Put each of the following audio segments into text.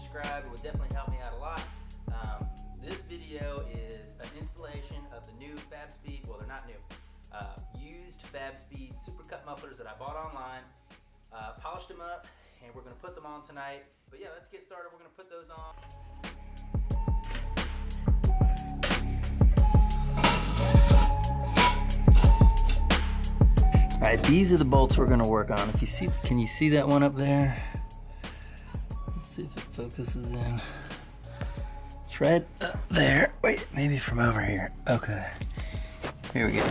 subscribe. It would definitely help me out a lot. This video is an installation of the new Fabspeed, well, they're not new, used Fabspeed supercup mufflers that I bought online. Polished them up, and we're going to put them on tonight. But yeah, let's get started. We're going to put those on. All right, these are the bolts we're going to work on. If you see, can you see that one up there? Let's see if it focuses in. It's right up there. Wait, maybe from over here. Okay. Here we go.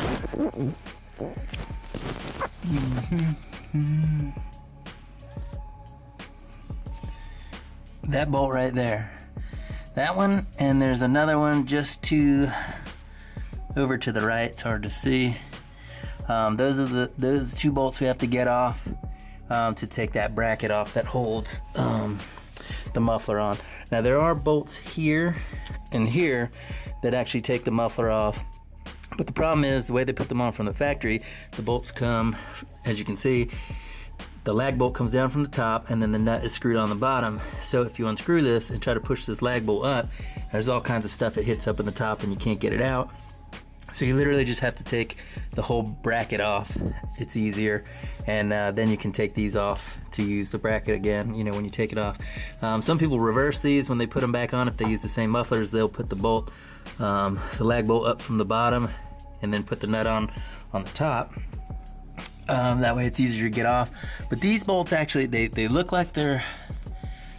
That bolt right there. That one, and there's another one just over to the right. It's hard to see. Those are those two bolts we have to get off to take that bracket off that holds the muffler on. Now there are bolts here and here that actually take the muffler off, but the problem is the way they put them on from the factory, the bolts come, as you can see, the lag bolt comes down from the top and then the nut is screwed on the bottom. So if you unscrew this and try to push this lag bolt up, there's all kinds of stuff that hits up in the top and you can't get it out. So you literally just have to take the whole bracket off. It's easier, and then you can take these off to use the bracket again, you know, when you take it off. Some people reverse these when they put them back on. If they use the same mufflers, they'll put the bolt, the lag bolt up from the bottom and then put the nut on the top. That way it's easier to get off. But these bolts actually, they look like they're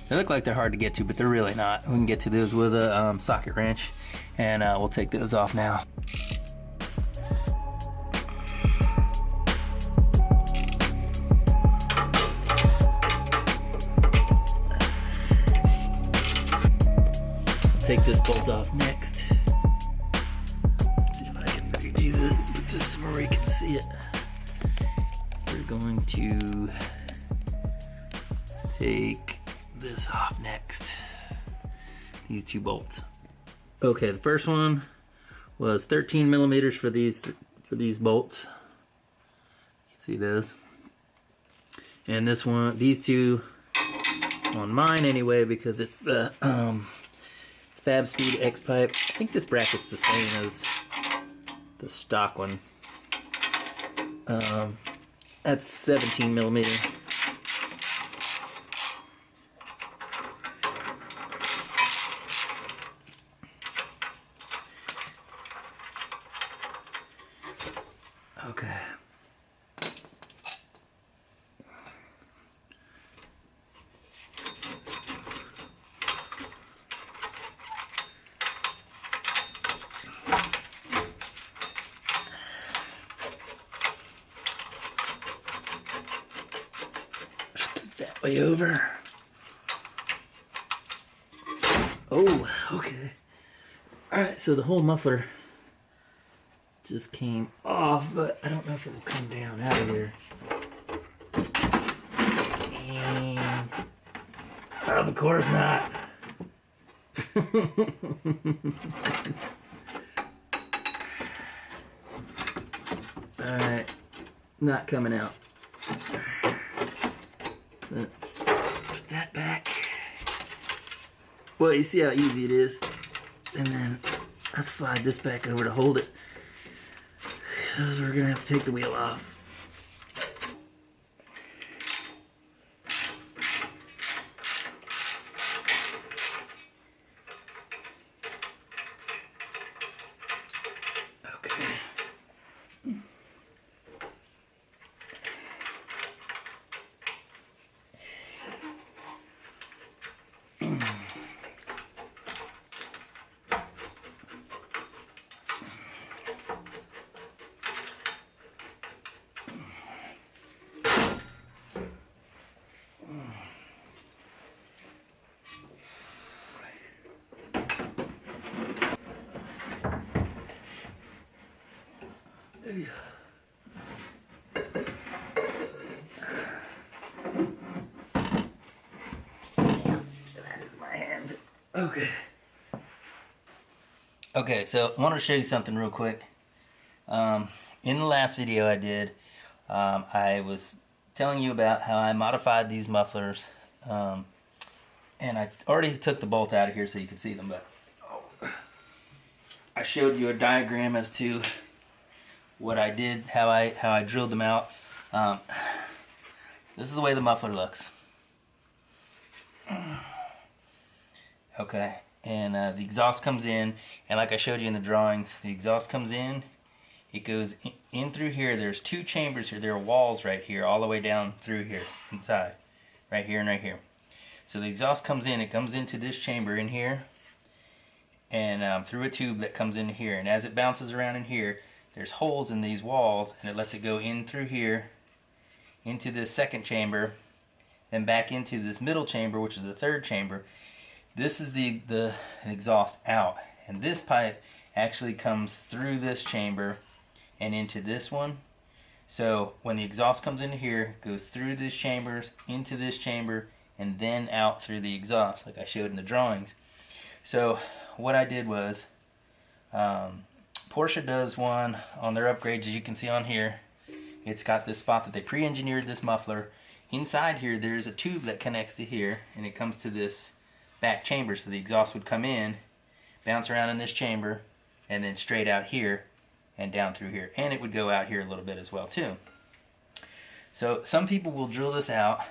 hard to get to, but they're really not. We can get to those with a socket wrench, and we'll take those off now. Take this bolt off next. Let's see if I can maybe put this somewhere where you can see it. We're going to take this off next. These two bolts. Okay, the first one was 13 millimeters for these bolts. See those? And this one, these two, on mine anyway, because it's the Fabspeed X pipe. I think this bracket's the same as the stock one. That's 17 millimeter. Okay. That way over. Oh, okay. Alright, so the whole muffler just came off, but I don't know if it will come down out of here. And of course not. Alright, not coming out. Let's put that back. Well, you see how easy it is. And then let's slide this back over to hold it. Because we're gonna have to take the wheel off. Okay. That is my hand. Okay. Okay, so I wanted to show you something real quick. In the last video I did, I was telling you about how I modified these mufflers And I already took the bolt out of here so you can see them, but I showed you a diagram as to what I did, how I drilled them out. This is the way the muffler looks. Okay, and the exhaust comes in, and like I showed you in the drawings, the exhaust comes in, it goes in through here. There's two chambers here. There are walls right here all the way down through here, inside, right here and right here. So the exhaust comes in, it comes into this chamber in here, and through a tube that comes in here, and as it bounces around in here, there's holes in these walls, and it lets it go in through here, into this second chamber, then back into this middle chamber, which is the third chamber. This is the exhaust out, and this pipe actually comes through this chamber and into this one. So when the exhaust comes into here, it goes through these chambers, into this chamber, and then out through the exhaust, like I showed in the drawings. So what I did was, Porsche does one on their upgrades, as you can see on here. It's got this spot that they pre-engineered this muffler. Inside here, there's a tube that connects to here, and it comes to this back chamber. So the exhaust would come in, bounce around in this chamber, and then straight out here and down through here. And it would go out here a little bit as well too. So some people will drill this out,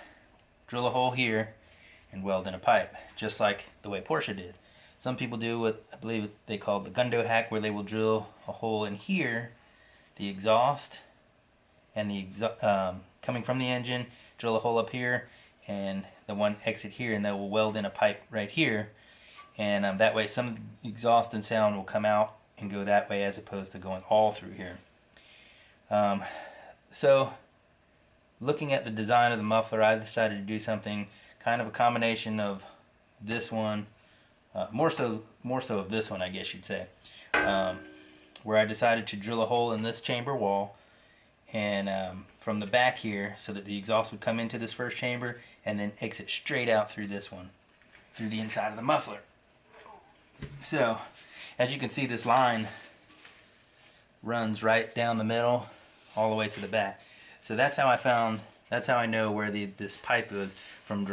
drill a hole here, and weld in a pipe, just like the way Porsche did. Some people do what I believe they call the gundo hack, where they will drill a hole in here, the exhaust, and the coming from the engine, drill a hole up here, and the one exit here, and they will weld in a pipe right here. And that way some of the exhaust and sound will come out and go that way, as opposed to going all through here. So looking at the design of the muffler, I decided to do something kind of a combination of this one, more so of this one, I guess you'd say, where I decided to drill a hole in this chamber wall, and from the back here, so that the exhaust would come into this first chamber and then exit straight out through this one, through the inside of the muffler. So as you can see, this line runs right down the middle all the way to the back. So that's how I know where this pipe is from,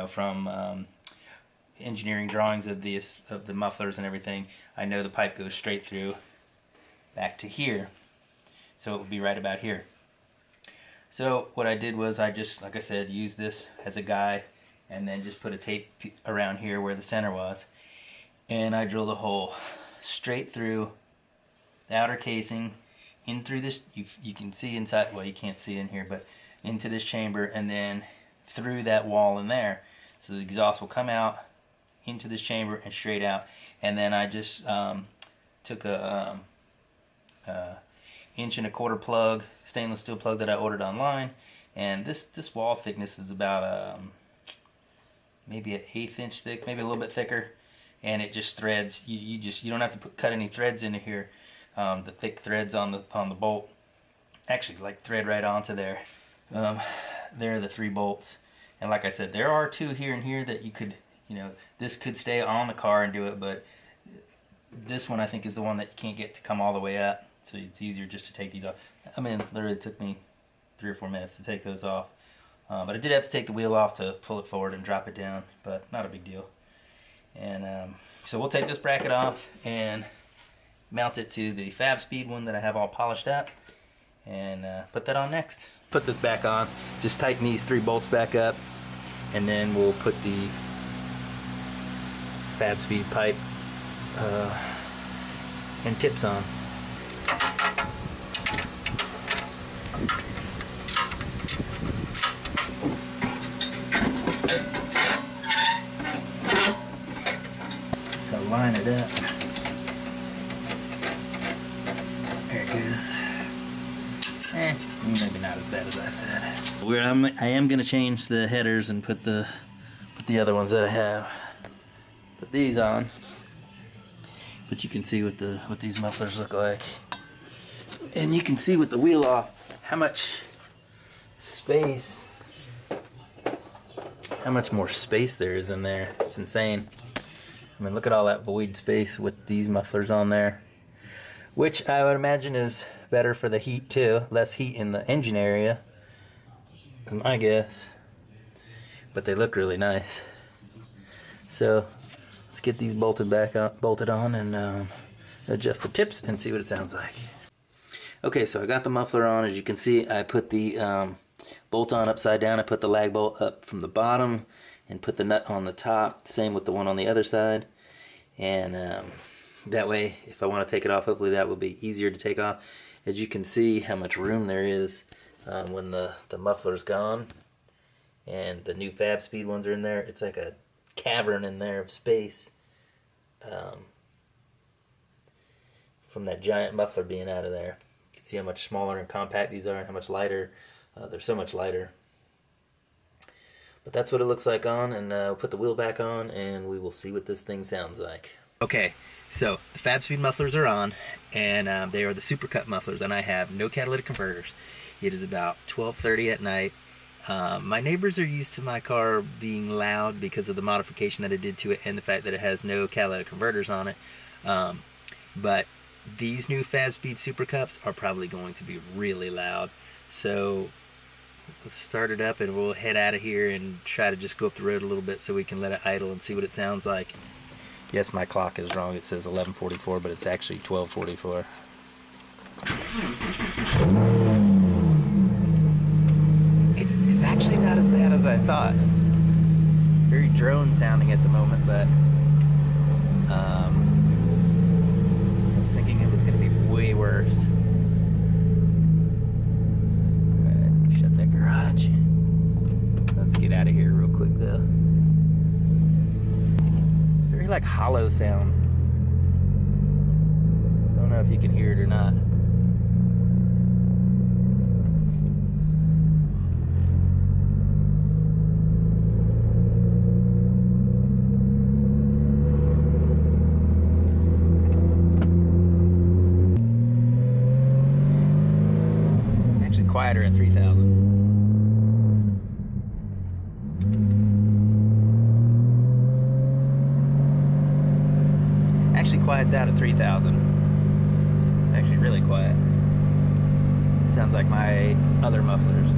from engineering drawings of the mufflers and everything. I know the pipe goes straight through back to here. So it would be right about here. So what I did was I just, like I said, used this as a guide, and then just put a tape around here where the center was, and I drilled a hole straight through the outer casing, in through this, you can see inside, well, you can't see in here, but into this chamber, and then through that wall in there. So the exhaust will come out into this chamber and straight out. And then I just took a 1.25" plug, stainless steel plug that I ordered online, and this wall thickness is about maybe an 1/8 inch thick, maybe a little bit thicker, and it just threads. You don't have to cut any threads into here. The thick threads on the bolt actually like thread right onto there. There are the 3 bolts, and like I said, there are 2 here and here that you could, this could stay on the car and do it, but this one I think is the one that you can't get to come all the way up, so it's easier just to take these off. I mean, it literally took me 3 or 4 minutes to take those off, but I did have to take the wheel off to pull it forward and drop it down, but not a big deal. And so we'll take this bracket off and mount it to the Fabspeed one that I have all polished up, and put that on next. Put this back on, just tighten these 3 bolts back up, and then we'll put the Fabspeed pipe and tips on. So line it up. There it goes. Maybe not as bad as I said. I am going to change the headers and put the other ones that I have. Put these on. But you can see what these mufflers look like. And you can see with the wheel off how much space, how much more space there is in there. It's insane. I mean, look at all that void space with these mufflers on there. Which I would imagine is better for the heat too. Less heat in the engine area, is my guess. But they look really nice. So let's get these bolted on and adjust the tips and see what it sounds like. Okay, so I got the muffler on. As you can see, I put the bolt on upside down. I put the lag bolt up from the bottom and put the nut on the top. Same with the one on the other side. And that way, if I want to take it off, hopefully that will be easier to take off. As you can see how much room there is when the muffler's gone. And the new Fabspeed ones are in there. It's like a cavern in there of space from that giant muffler being out of there. You can see how much smaller and compact these are and how much lighter. They're so much lighter. But that's what it looks like on, and we'll put the wheel back on and we will see what this thing sounds like. Okay, so the Fabspeed mufflers are on, and they are the supercup mufflers, and I have no catalytic converters. It is about 12:30 at night. My neighbors are used to my car being loud because of the modification that I did to it and the fact that it has no catalytic converters on it. But these new Fabspeed supercups are probably going to be really loud. So let's start it up and we'll head out of here and try to just go up the road a little bit so we can let it idle and see what it sounds like. Yes, my clock is wrong. It says 11:44, but it's actually 12:44. It's actually not as bad as I thought. Very drone sounding at the moment, but I was thinking it was going to be way worse. Alright, shut that garage. Let's get out of here real quick though. It's very like hollow sound. I don't know if you can hear it or not. Quieter at 3,000. Actually quiets out at 3,000. It's actually really quiet. Sounds like my other mufflers.